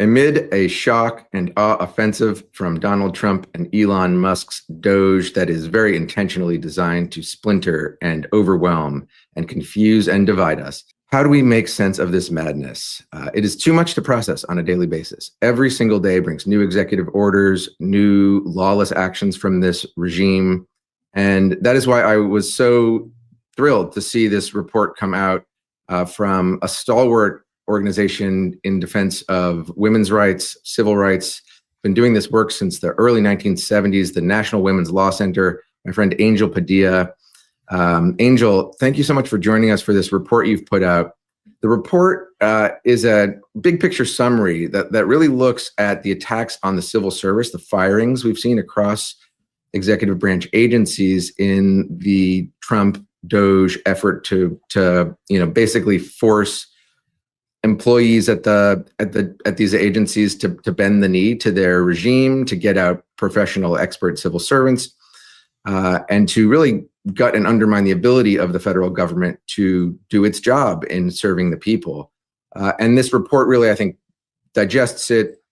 Amid a shock and awe offensive from Donald Trump and Elon Musk's Doge that is very intentionally designed to splinter and overwhelm and confuse and divide us, how do we make sense of this madness? It is too much to process on a daily basis. Every single day brings new executive orders, new lawless actions from this regime. And that is why I was so thrilled to see this report come out from a stalwart organization in defense of women's rights, civil rights, been doing this work since the early 1970s, the National Women's Law Center, my friend Angel Padilla. Angel, thank you so much for joining us for this report you've put out. The report is a big picture summary that really looks at the attacks on the civil service, the firings we've seen across executive branch agencies in the Trump Doge effort to basically force employees at these agencies to bend the knee to their regime, to get out professional expert civil servants, and to really gut and undermine the ability of the federal government to do its job in serving the people. And this report really, I think, digests it,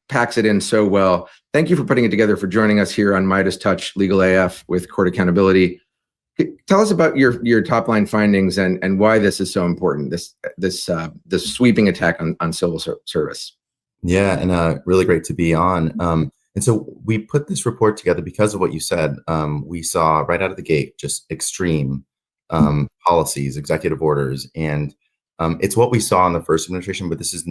packs it in so well. Thank you for putting it together, for joining us here on Midas Touch Legal AF with Court Accountability. Tell us about your top line findings and why this is so important, this sweeping attack on civil service. Yeah, and really great to be on. And so we put this report together because of what you said. We saw right out of the gate just extreme policies, executive orders, and it's what we saw in the first administration. But this is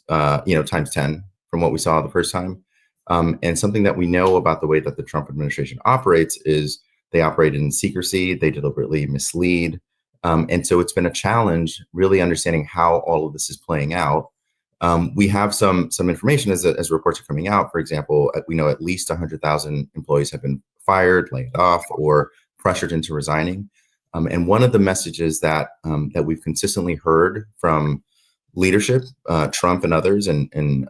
times 10 from what we saw the first time. And something that we know about the way that the Trump administration operates is they operate in secrecy, they deliberately mislead. And so it's been a challenge really understanding how all of this is playing out. We have some information as reports are coming out. For example, we know at least 100,000 employees have been fired, laid off, or pressured into resigning. And one of the messages that we've consistently heard from leadership, Trump and others, and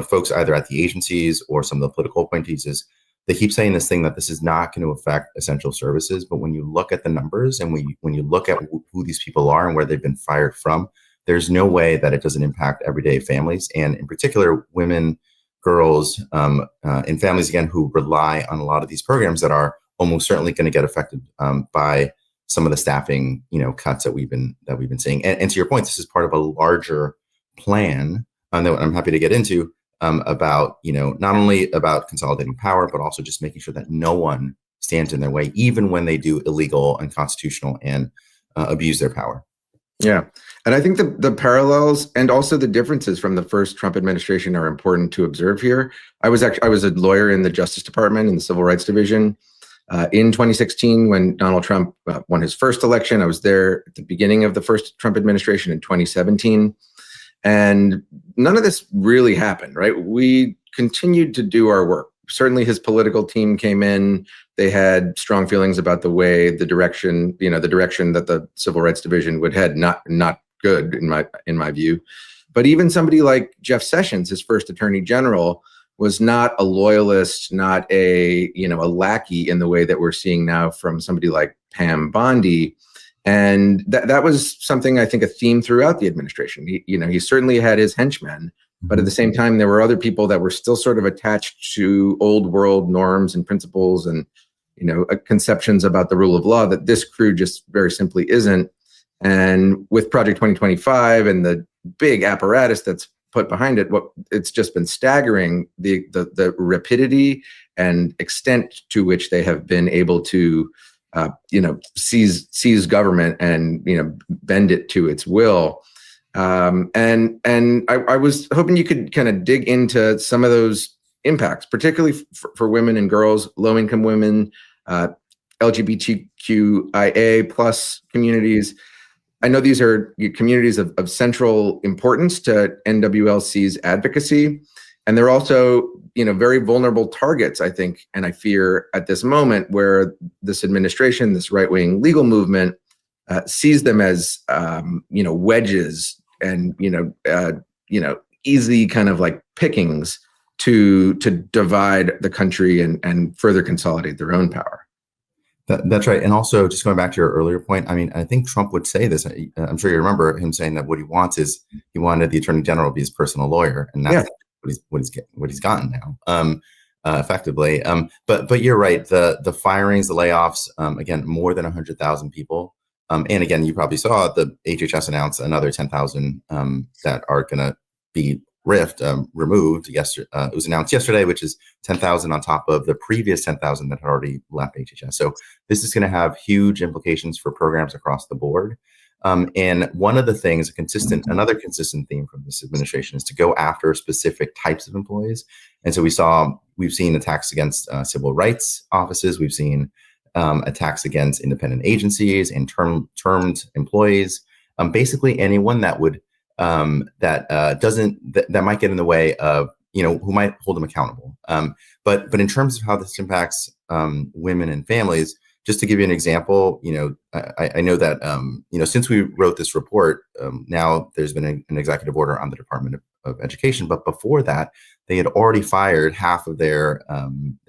folks either at the agencies or some of the political appointees is they keep saying this thing that this is not going to affect essential services. But when you look at the numbers and when you look at who these people are and where they've been fired from, there's no way that it doesn't impact everyday families, and in particular, women, girls, and families, again, who rely on a lot of these programs that are almost certainly going to get affected by some of the staffing, cuts that we've been seeing. And to your point, this is part of a larger plan that I'm happy to get into about, not only about consolidating power, but also just making sure that no one stands in their way, even when they do illegal, unconstitutional, and abuse their power. Yeah. And I think the parallels and also the differences from the first Trump administration are important to observe here. I was a lawyer in the Justice Department in the Civil Rights Division in 2016 when Donald Trump won his first election. I was there at the beginning of the first Trump administration in 2017. And none of this really happened, right? We continued to do our work. Certainly his political team came in. They had strong feelings about the direction that the Civil Rights Division would head, not good in my view. But even somebody like Jeff Sessions, his first attorney general, was not a loyalist, not a lackey in the way that we're seeing now from somebody like Pam Bondi. And that was something, I think, a theme throughout the administration. He certainly had his henchmen, but at the same time, there were other people that were still sort of attached to old world norms and principles and, conceptions about the rule of law that this crew just very simply isn't. And with Project 2025 and the big apparatus that's put behind it, it's just been staggering, the rapidity and extent to which they have been able to seize government and bend it to its will. And I was hoping you could kind of dig into some of those impacts, particularly for women and girls, low-income women, LGBTQIA plus communities. I know these are communities of central importance to NWLC's advocacy, and they're also, very vulnerable targets, I think, and I fear at this moment where this administration, this right-wing legal movement, sees them as, wedges and, easy kind of like pickings to divide the country and further consolidate their own power. That's right. And also, just going back to your earlier point, I mean, I think Trump would say this. I'm sure you remember him saying that what he wants is he wanted the attorney general to be his personal lawyer, and that's what he's gotten now, effectively. But you're right. The firings, the layoffs, again, more than 100,000 people. And again, you probably saw the HHS announce another 10,000 that are going to be removed. Yesterday, it was announced yesterday, which is 10,000 on top of the previous 10,000 that had already left HHS. So this is going to have huge implications for programs across the board. And one of the things, another consistent theme from this administration is to go after specific types of employees. And so we've seen attacks against civil rights offices. We've seen attacks against independent agencies and termed employees. Basically anyone that would that might get in the way of, who might hold them accountable. But in terms of how this impacts women and families, just to give you an example, I know that, since we wrote this report, now there's been an executive order on the Department of Education. But before that, they had already fired half of their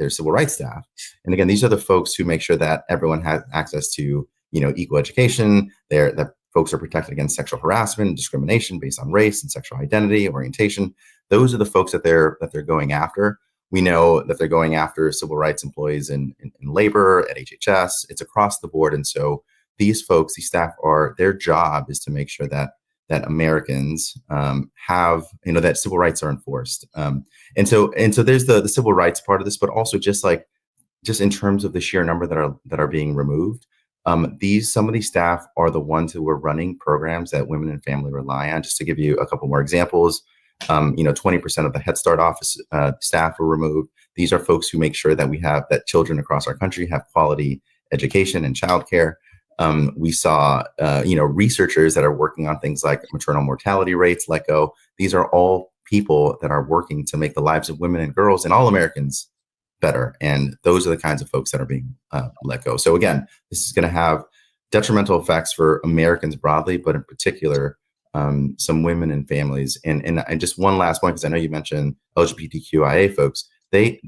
civil rights staff. And again, these are the folks who make sure that everyone has access to, equal education. That folks are protected against sexual harassment and discrimination based on race and sexual identity, orientation. Those are the folks that they're going after. We know that they're going after civil rights employees in labor, at HHS. It's across the board. And so these folks, these staff, their job is to make sure that Americans have, that civil rights are enforced. And so there's the civil rights part of this, but also just in terms of the sheer number that are being removed. Some of these staff are the ones who are running programs that women and family rely on. Just to give you a couple more examples, 20% of the Head Start office staff were removed. These are folks who make sure that children across our country have quality education and childcare. We saw, researchers that are working on things like maternal mortality rates let go. These are all people that are working to make the lives of women and girls and all Americans better. And those are the kinds of folks that are being let go. So again, this is going to have detrimental effects for Americans broadly, but in particular, some women and families. And just one last point, because I know you mentioned LGBTQIA folks. They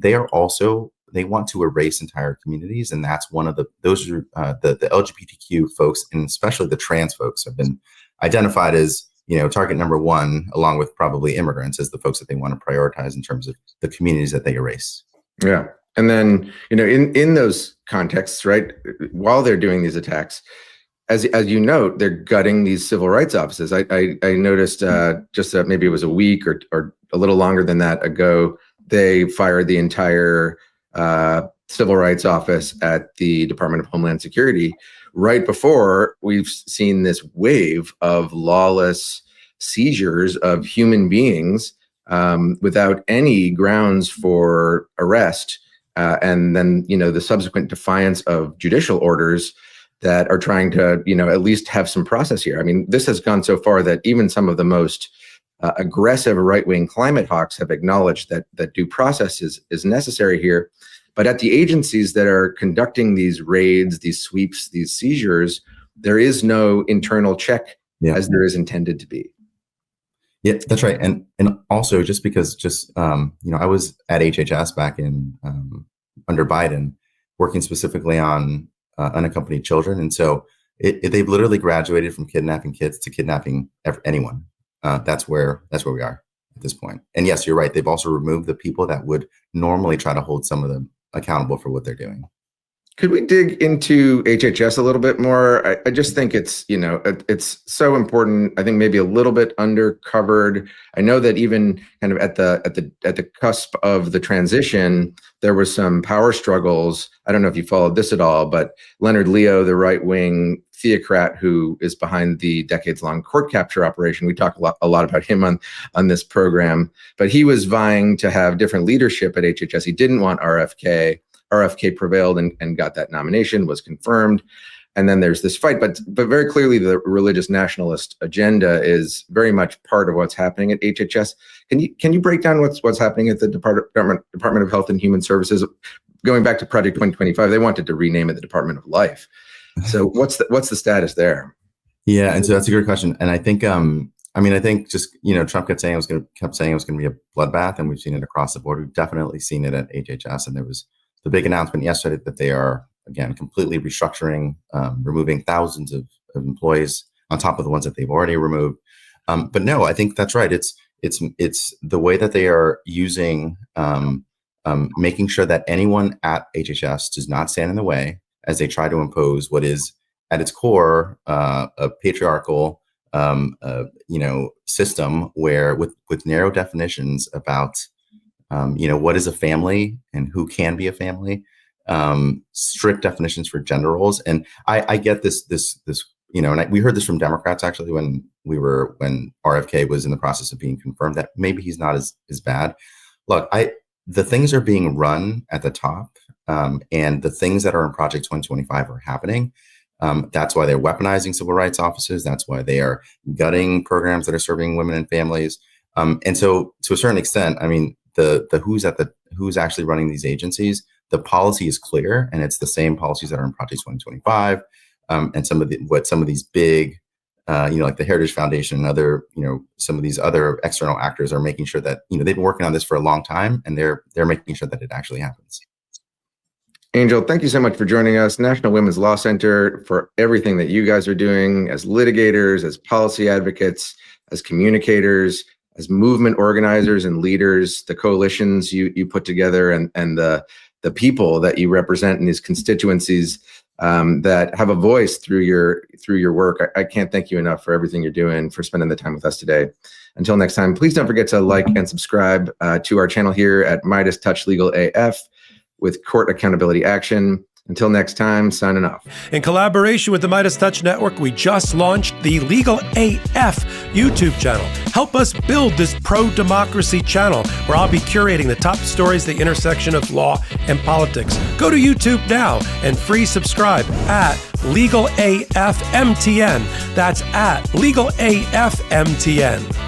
want to erase entire communities, and that's the LGBTQ folks, and especially the trans folks, have been identified as target number one, along with probably immigrants, as the folks that they want to prioritize in terms of the communities that they erase. Yeah. And then, in those contexts, right, while they're doing these attacks, as you note, they're gutting these civil rights offices. I noticed just maybe it was a week or a little longer than that ago, they fired the entire civil rights office at the Department of Homeland Security right before we've seen this wave of lawless seizures of human beings without any grounds for arrest. And then, the subsequent defiance of judicial orders that are trying to, at least have some process here. I mean, this has gone so far that even some of the most aggressive right-wing climate hawks have acknowledged that due process is necessary here. But at the agencies that are conducting these raids, these sweeps, these seizures, there is no internal check as there is intended to be. Yeah, that's right. And also because I was at HHS back in under Biden, working specifically on unaccompanied children. And so they've literally graduated from kidnapping kids to kidnapping anyone. That's where we are at this point. And yes, you're right. They've also removed the people that would normally try to hold some of them accountable for what they're doing. Could we dig into HHS a little bit more? I just think it's so important. I think maybe a little bit undercovered. I know that even kind of at the cusp of the transition, there was some power struggles. I don't know if you followed this at all, but Leonard Leo, the right-wing theocrat who is behind the decades-long court capture operation, we talk a lot about him on this program, but he was vying to have different leadership at HHS. He didn't want RFK. RFK prevailed and got that nomination, was confirmed. And then there's this fight, but very clearly the religious nationalist agenda is very much part of what's happening at HHS. Can you break down what's happening at the Department of Health and Human Services? Going back to Project 2025, they wanted to rename it the Department of Life. So what's the status there? Yeah, and so that's a good question. And I think I think just Trump kept saying it was going to be a bloodbath, and we've seen it across the board. We've definitely seen it at HHS, and there was the big announcement yesterday that they are again, completely restructuring, removing thousands of employees on top of the ones that they've already removed. But no, I think that's right. It's the way that they are using, making sure that anyone at HHS does not stand in the way as they try to impose what is at its core a patriarchal, system where with narrow definitions about, what is a family and who can be a family, strict definitions for gender roles. And I get this, and we heard this from Democrats actually when RFK was in the process of being confirmed, that maybe he's not as bad. Look, the things are being run at the top, and the things that are in Project 2025 are happening. That's why they're weaponizing civil rights offices. That's why they are gutting programs that are serving women and families. And so, to a certain extent, I mean, the who's actually running these agencies, the policy is clear, and it's the same policies that are in Project 2025. And some of these big, like the Heritage Foundation and other, some of these other external actors are making sure that, they've been working on this for a long time, and they're making sure that it actually happens. Angel, thank you so much for joining us. National Women's Law Center, for everything that you guys are doing as litigators, as policy advocates, as communicators, as movement organizers and leaders, the coalitions you put together, and the people that you represent in these constituencies that have a voice through your work. I can't thank you enough for everything you're doing, for spending the time with us today. Until next time, please don't forget to like and subscribe to our channel here at Midas Touch Legal AF with Court Accountability Action. Until next time, signing off. In collaboration with the Midas Touch Network, we just launched the Legal AF YouTube channel. Help us build this pro-democracy channel where I'll be curating the top stories at the intersection of law and politics. Go to YouTube now and free subscribe at Legal AF MTN. That's at Legal AF MTN.